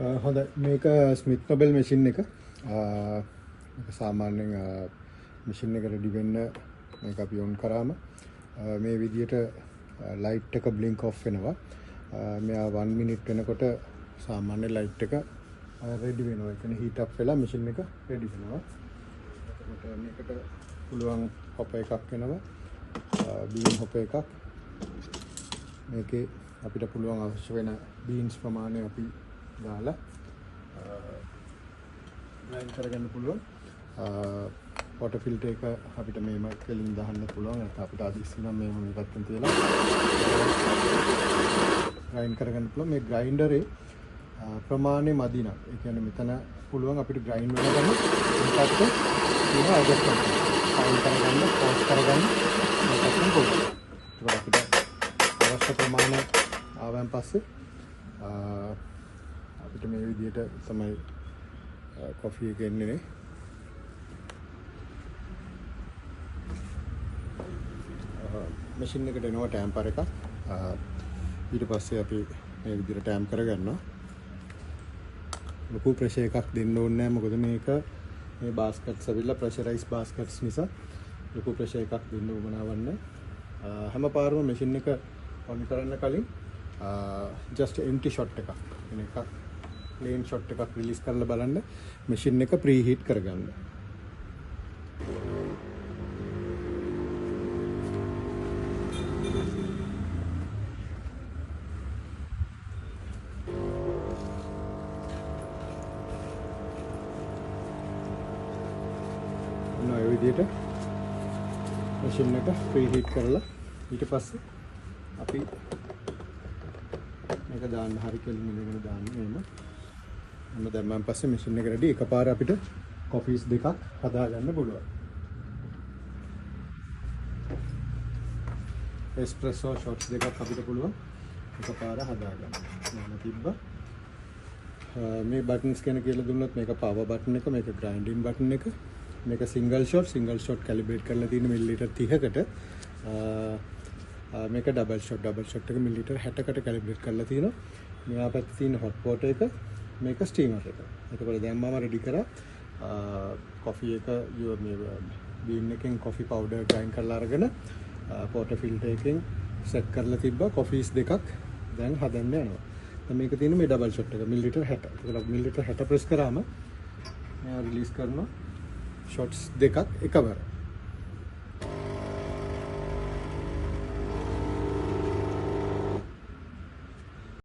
හොඳයි මේක Smith Nobel machine එක. මේක සාමාන්‍යයෙන් මැෂින් එක රෙඩි වෙන්න මේක අපි ඔන් කරාම මේ විදියට ලයිට් එක බ්ලින්ක් ඔෆ් වෙනවා. මෙයා 1 මිනිත් වෙනකොට සාමාන්‍ය ලයිට් එක රෙඩි වෙනවා. ඒ කියන්නේ හීට් අප් වෙලා මැෂින් එක රෙඩි වෙනවා. එතකොට මේකට පුළුවන් හොප එකක් එනවා. බීන් හොප එකක්. මේකේ අපිට පුළුවන් අවශ්‍ය වෙන බීන්ස් ප්‍රමාණය අපි දාලා ග්‍රයින්ඩ් කරගන්න පුළුවන්. වෝටර් ෆිල්ටර් එක අපිට මේම කෙලින් දාන්න පුළුවන්. නැත්නම් අපිට අදිස්සි නම් මේම මේ පැත්තෙන් තියලා ග්‍රයින්ඩ් කරගන්න පුළුවන්. මේ ග්‍රයින්ඩරේ ප්‍රමාණය මදි නම් ඒ කියන්නේ මෙතන පුළුවන් අපිට ග්‍රයින්ඩ් වෙන ගමන් මේකට තියෙන ඇඩ්ජස්ට් කරන්න. ෆයිල් කරගන්න, පෝස් කරගන්න මේකෙන් පුළුවන්. ඒක අපිට අවශ්‍ය ප්‍රමාණය ආවන් පස්සේ අපිට මේ විදිහට තමයි කොෆි එක එන්නේ නේ. මැෂින් එකට එනවා ටැම්පර් එකක්. ඊට පස්සේ අපි මේ විදිහට ටැම්ප් කරගන්නවා. ලොකු ප්‍රෙෂර් එකක් දෙන්න ඕනේ නැහැ. මොකද මේක මේ බාස්කට්ස් අවිල්ලා ප්‍රෙෂරයිස් බාස්කට්ස් නිසා ලොකු ප්‍රෙෂර් එකක් දෙන්න උවමනාවක් නැහැ. හැම පාරම මැෂින් එක ඔන් කරන්න කලින් just empty shot එකක් එන එකක් plain shot එකක් රිලීස් කරලා බලන්න මැෂින් එක ප්‍රී හීට් කරගන්න. ඔන්න ඔය විදිහට මැෂින් එක ප්‍රී හීට් කරලා ඊට පස්සේ අපි මේක දාන්න හරි කෙලින් ඉඳගෙන දාන්න එහෙම. මම දැම්මන් පස්සේ මැෂින් එක රෙඩි. එකපාර අපිට කොෆීස් දෙකක් හදා ගන්න පුළුවන්. එස්ප්‍රෙසෝ ෂොට්ස් දෙකක් අපිට පුළුවන් එකපාර හදා ගන්න. මම තිබ්බා. මේ බටන්ස් ගැන කියලා දුන්නොත් මේක පවර් බටන් එක, මේක ග්‍රයින්ඩින් බටන් එක, මේක සිංගල් ෂොට් කැලිබ්‍රේට් කරලා තියෙන මිලිලීටර් 30කට. මේක ඩබල් ෂොට් එක මිලිලීටර් 60කට කැලිබ්‍රේට් කරලා තියෙනවා. මෙයා පැත්තේ තියෙන හොට් වෝටර් එක, මේක ස්ටීමර් එක. එතකොට දැන් මම රෙඩි කරා කොෆි එක මේ බීන් එකෙන් කොෆි පවුඩර් ග්‍රයින්ඩ් කරලා අරගෙන වෝටර් ෆිල්ටර් එකෙන් සෙට් කරලා තිබ්බා. කොෆීස් දෙකක් දැන් හදන්න යනවා. දැන් මේක තියෙන මේ ඩබල් ෂොට් එක මිලිලීටර් 60. එතකොට මිලිලීටර් 60 ප්‍රෙස් කරාම මෙයා රිලීස් කරනවා ෂොට්ස් දෙකක් එකවර.